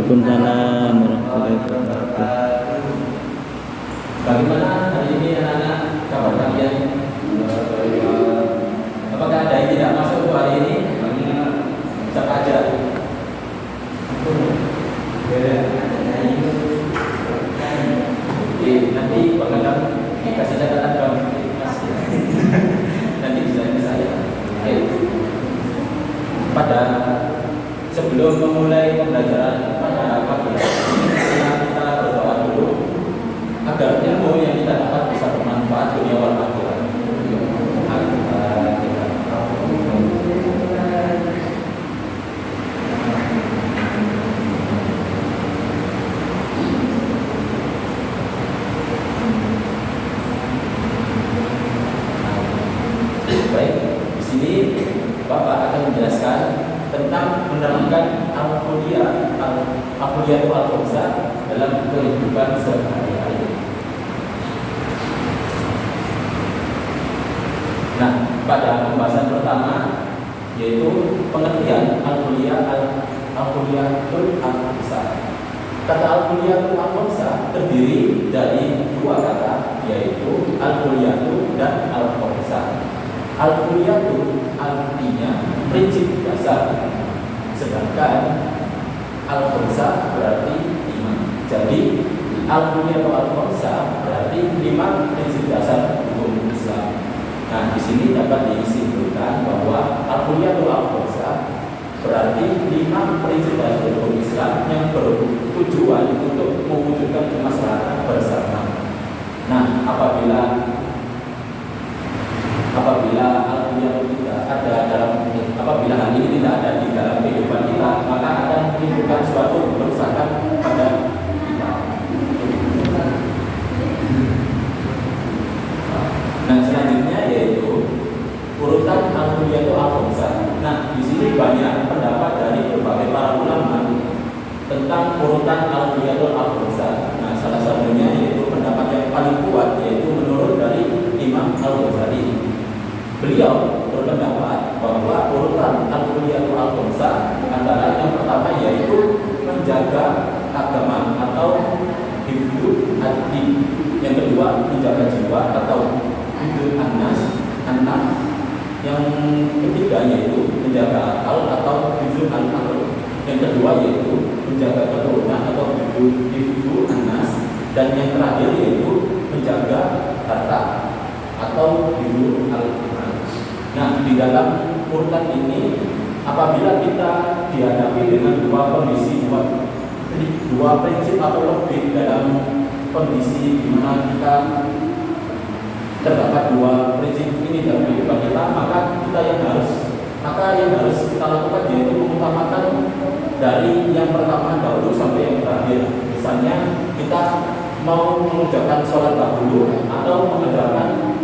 Waalaikumsalam warahmatullahi wabarakatuh. Bagaimana hari ini anak-anak kabar kalian? Apakah ada yang tidak masuk hari ini? Siapa aja? Oke, nanti bakalan dikasih catatan dong. Nanti bisa ke saya. Oke. Pada sebelum memulai pembelajaran pada pagi ini, kita berdoa dulu agar ilmu yang kita dapat bisa bermanfaat dunia wal akhirat. Baik, di sini Bapak akan menjelaskan tentang menerapkan al-kuliah itu al-khamsah dalam kehidupan sehari-hari. Nah, pada pembahasan pertama yaitu pengertian al-kuliah al-kuliatul al-khamsah. Kata al-kuliatul al-khamsah terdiri dari dua kata, yaitu al-kuliatu dan al-khamsah. Al-kuliatu artinya prinsip dasar, sedangkan al-khamsah berarti 5. Jadi al-kuliatu al-khamsah berarti 5 prinsip dasar hukum Islam. Nah, di sini dapat disimpulkan bahwa al-kuliatu al-khamsah berarti 5 prinsip dasar hukum Islam yang bertujuan untuk mewujudkan kemaslahatan bersama. Nah, apabila al-kuliah kita ada apabila hal ini tidak ada di dalam kehidupan kita, maka akan menimbulkan suatu kerusakan pada kita. Nah, selanjutnya yaitu urutan al-kuliah itu al-khamsah. Nah, di sini banyak pendapat dari berbagai para ulama tentang urutan al-kuliah itu al-khamsah. Nah, salah satunya yaitu pendapat yang paling kuat, yaitu menurut dari Imam Al-Ghazali. Beliau berpendapat bahwa urutan al-kuliah itu al-khamsah antara yang pertama yaitu menjaga agama atau hifdzul ad-din, yang kedua menjaga jiwa atau hifdzul an-nas, yang ketiga yaitu menjaga akal atau hifdzul al-aql, yang kedua yaitu menjaga keturunan atau hifdzul an-nas, dan yang terakhir yaitu menjaga harta atau hifdzul al-Quran. Nah, di dalam urutan ini, apabila kita dihadapi dengan dua kondisi, dua prinsip atau lebih dalam kondisi di mana kita terdapat dua prinsip ini dalam kehidupan kita, maka yang harus kita lakukan yaitu mengutamakan dari yang pertama dahulu sampai yang terakhir. Misalnya kita mau mengerjakan sholat dahulu atau mengerjakan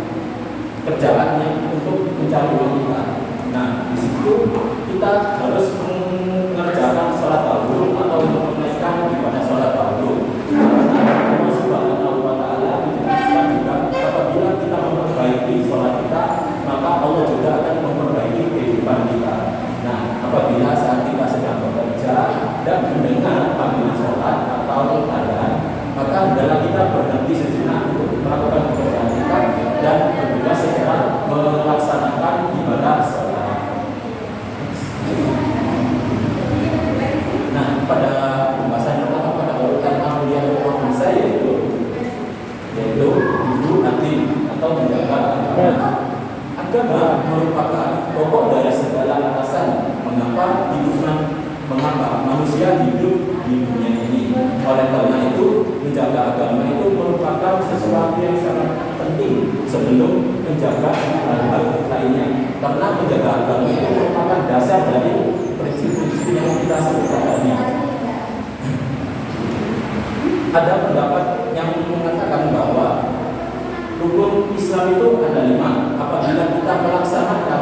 kerjaannya untuk mencari uang kita. Nah, di situ kita harus mengerjakan sholat dahulu atau menunaikan ibadah sholat dahulu. Karena Allah Subhanahu wa Ta'ala menjelaskan juga apabila kita memperbaiki sholat kita, maka Allah juga akan memperbaiki kehidupan kita. Nah, apabila saat kita sedang bekerja dan mendengar panggilan sholat atau azan, maka hendaklah kita berhenti sejenak untuk melakukan pekerjaan kita dan bergegas segera melaksanakan ibadah sholat. Nah, pada pembahasan pertama pada urutan al-kuliah al-khamsah yaitu ibu nanti atau menjaga agama. Agama merupakan pokok dari segala alasan mengapa manusia hidup di dunia ini. Oleh karena itu, menjaga agama itu merupakan sesuatu yang sangat penting sebelum menjaga hal-hal lainnya. Karena menjaga agama itu merupakan dasar dari prinsip-prinsip yang kita sebutkan tadi. Ada pendapat yang mengatakan bahwa rukun Islam itu ada 5. Apabila kita melaksanakan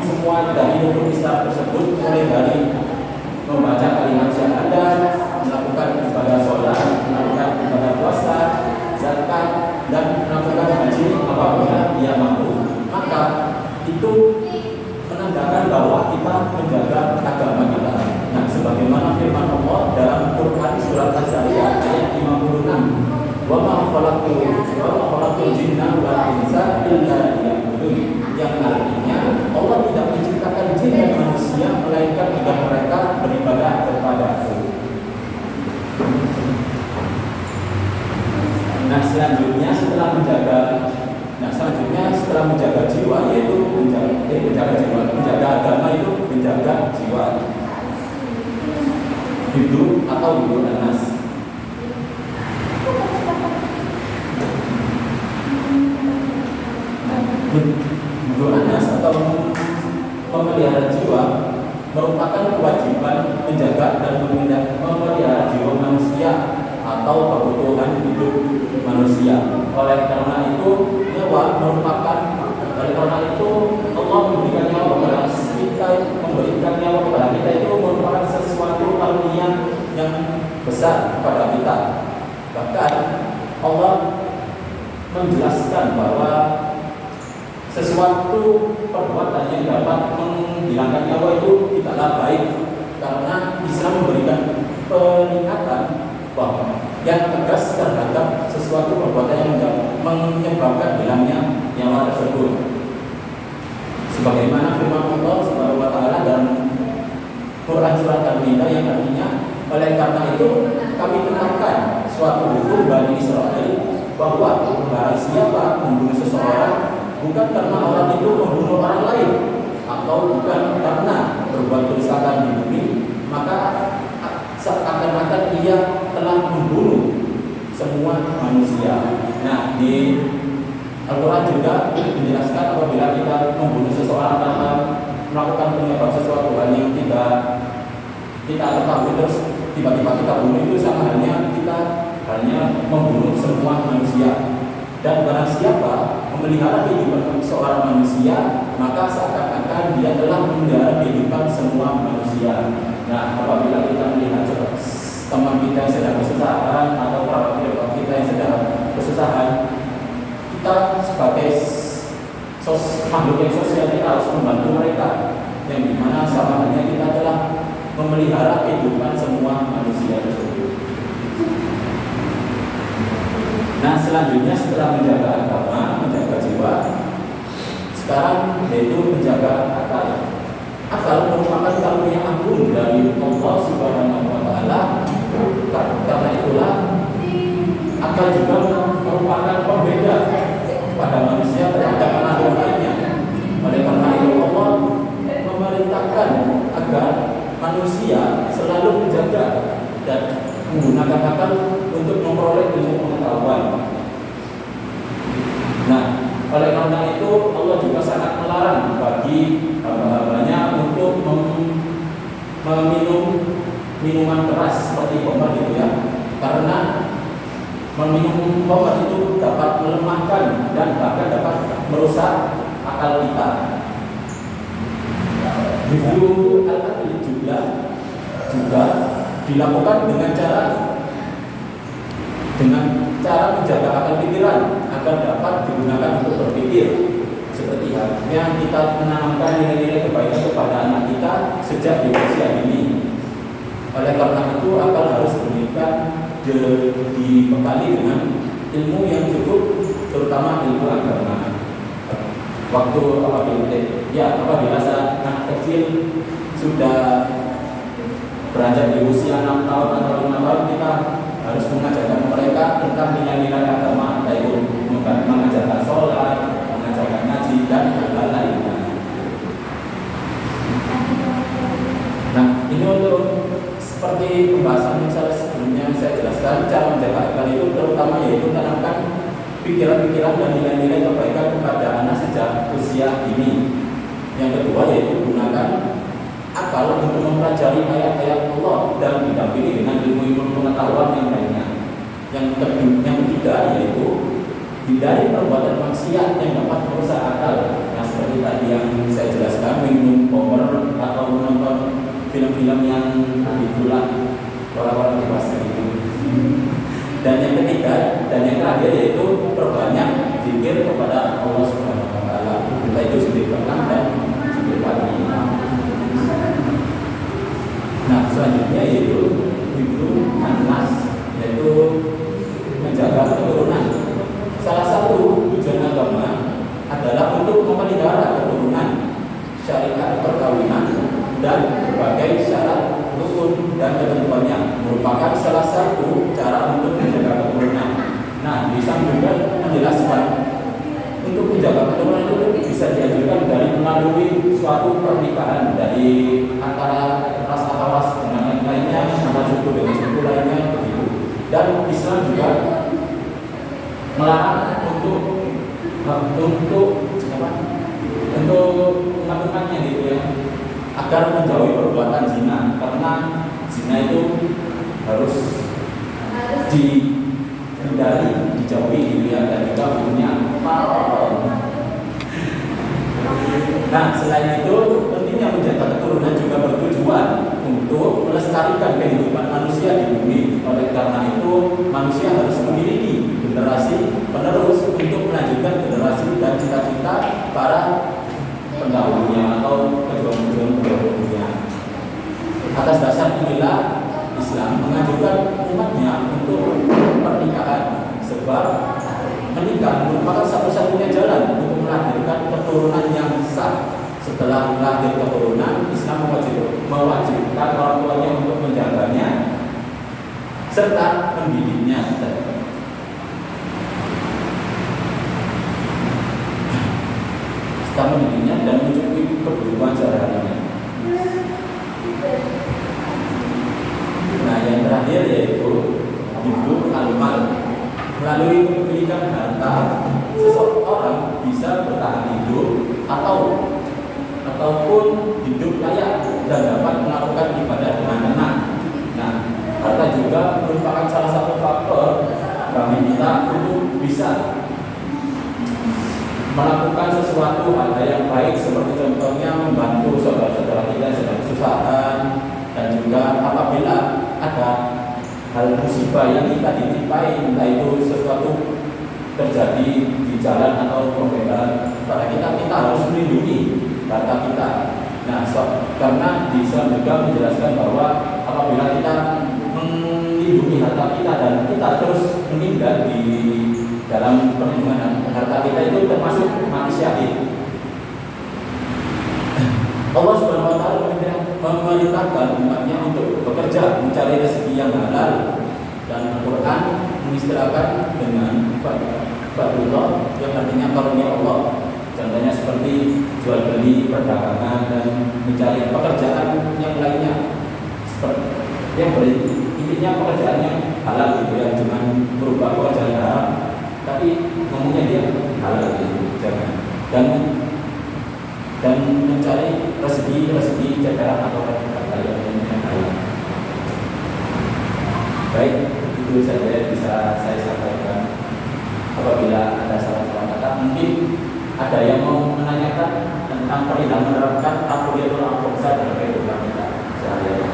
semua dari rukun Islam tersebut, mulai dari membaca kalimat syahadat, melakukan ibadah sholat, melakukan ibadah puasa, zakat, dan melakukan haji apabila ia mampu, maka itu menandakan bahwa kita menjaga agama kita. Nah, sebagaimana firman Allah dalam khalaqul jinna wal insa illa liya'budun, yang artinya Allah tidak menciptakan jin dan manusia melainkan agar mereka beribadah kepada-Aku. Nah, selanjutnya setelah menjaga jiwa, yaitu menjaga agama itu menjaga jiwa. Hidup atau hidup anas. Hidup anas atau memelihara jiwa merupakan kewajiban menjaga dan memelihara jiwa manusia atau kebutuhan hidup manusia. Oleh karena itu Allah memberikan nyawa kepada kita itu merupakan sesuatu karunia yang besar kepada kita. Bahkan Allah menjelaskan bahwa sesuatu perbuatan yang dapat menghilangkan nyawa itu tidaklah baik, karena Islam memberikan peringatan bahwa yang tegas terhadap sesuatu perbuatan yang menyebabkan hilangnya nyawa tersebut. Sebagaimana firman Allah Subhanahu wa taala dalam Quran surat Al-Maidah yang artinya, oleh karena itu kami tetapkan suatu hukum Bani Israel bahwa barang siapa membunuh seseorang bukan karena orang itu membunuh orang lain atau bukan karena berbuat kerusakan di bumi, maka seakan-akan ia telah membunuh semua manusia. Nah, di Al-Quran juga menjelaskan apabila kita membunuh seseorang karena melakukan penyebab sesuatu hal yang tidak kita ketahui, terus tiba-tiba kita bunuh, itu sama halnya kita hanya membunuh semua manusia. Dan barang siapa memelihara kehidupan seorang manusia, maka seakan-akan dia telah memelihara kehidupan semua manusia. Nah, apabila kita melihat teman kita yang sedang kesusahan atau kerabat kita yang sedang kesusahan, kita sebagai makhluk yang sosial, kita harus membantu mereka, yang dimana sama halnya kita telah memelihara kehidupan semua manusia tersebut. Nah, selanjutnya setelah menjaga agama, menjaga jiwa, sekarang yaitu menjaga akal. Akal merupakan karunia agung dari Allah Subhanahu wa taala. Karena itulah akal juga merupakan pembeda pada manusia terhadap makhluk lainnya. Oleh karena itu Allah memerintahkan agar manusia selalu menjaga dan menggunakan akal untuk memperoleh ilmu pengetahuan. Nah, oleh karena itu Allah juga sangat melarang bagi hamba-hambanya untuk meminum minuman keras seperti khamr gitu ya, karena meminum khamr itu dapat melemahkan dan bahkan dapat merusak akal kita. Review al-aqli juga dilakukan dengan cara menjaga akal pikiran agar dapat digunakan untuk berpikir. Seperti halnya kita menanamkan nilai-nilai kebaikan kepada anak kita sejak di usia dini. Oleh karena itu akal harus dibekali dengan ilmu yang cukup, terutama ilmu agama. Waktu apabila saat anak kecil sudah beranjak di usia 6 tahun atau 5 tahun, kita harus mengajarkan mereka tentang nilai-nilai agama, yaitu mengajarkan sholat, mengajarkan ngaji, dan hal-hal lainnya. Nah, ini untuk seperti pembahasan yang sebelumnya saya jelaskan, cara menjaga akal itu terutama yaitu menanamkan pikiran-pikiran dan nilai-nilai kebaikan kepada anak sejak usia dini. Yang kedua yaitu gunakan akal untuk mempelajari ayat-ayat Allah dan didampingi dengan ilmu-ilmu pengetahuan yang lainnya. Yang ketiga yaitu hindari perbuatan maksiat yang dapat merusak akal. Nah, seperti tadi yang saya jelaskan, minum khamr atau menonton film-film yang itulah orang-orang dewasa itu. Dan yang ketiga dan yang terakhir yaitu perbanyak zikir kepada Allah Subhanahu wa taala. Kita itu zikir petang dan zikir pagi. Nah, selanjutnya yaitu hifdzun an-nas, yaitu menjaga keturunan. salah satu tujuan agama adalah untuk memelihara keturunan, syariat perkawinan, dan berbagai syarat rukun dan ketentuannya merupakan salah satu cara untuk menjaga keturunan. Nah, bisa juga menjelaskan untuk menjaga keturunan itu bisa diajukan dari melalui suatu pernikahan dari antara ras atau ras dengan yang lainnya, antara suku dengan suku lainnya begitu. Dan Islam juga melarang untuk melakukannya gitu ya, agar menjauhi perbuatan zina, karena zina itu harus dihindari, dijauhi gitu ya, dan juga hukumnya haram. Nah, selain itu pentingnya menjaga keturunan juga bertujuan untuk melestarikan kehidupan manusia di bumi. Oleh karena itu manusia harus memiliki generasi penerus untuk melanjutkan generasi dan cita-cita para pendahulunya atau pejuang-pejuang pendahulunya. Atas dasar inilah Islam menganjurkan umatnya untuk pernikahan, sebab menikah merupakan satu-satunya jalan untuk melahirkan keturunan yang sah. Setelah lahir keturunan, Islam mewajibkan orang tuanya untuk menjaganya serta mendidiknya. Serta mendidiknya dan mencukupi kebutuhan sehari-harinya. Nah, yang terakhir yaitu hidup al-mal. Melalui kepemilikan harta, seseorang bisa bertahan hidup ataupun hidup layak dan dapat melakukan ibadah dengan tenang. Nah, harta juga merupakan salah satu faktor bagi kita untuk bisa melakukan sesuatu hal yang baik, seperti contohnya membantu saudara-saudara kita yang sedang kesusahan, dan juga apabila ada hal musibah yang kita ditimpai, entah itu sesuatu terjadi di jalan atau pembegalan pada kita harus melindungi harta kita. Nah, karena di Islam juga menjelaskan bahwa apabila kita melindungi harta kita dan kita terus meninggal di dalam perlindungan harta kita, itu termasuk manusia syahid. Allah Subhanahu wa taala memerintahkan umatnya untuk bekerja mencari rezeki yang halal, dan Al-Qur'an mengistilahkan dengan fadlullah yang artinya karunia Allah. Contohnya seperti jual beli, perdagangan, dan mencari pekerjaan yang lainnya. Seperti yang intinya pekerjaan yang halal gitu ya, jangan berubah pekerjaan haram, tapi ngomongnya dia halal gitu, jangan. Dan mencari rezeki jajaran atau kata yang halal. Baik, itu saja bisa saya sampaikan. Apabila ada salah kata, mungkin ada yang mau menanyakan tentang perihal menerapkan Taqwiyatul Anfusah dalam kehidupan kita sehari-hari.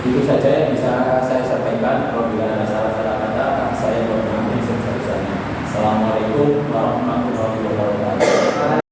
Itu saja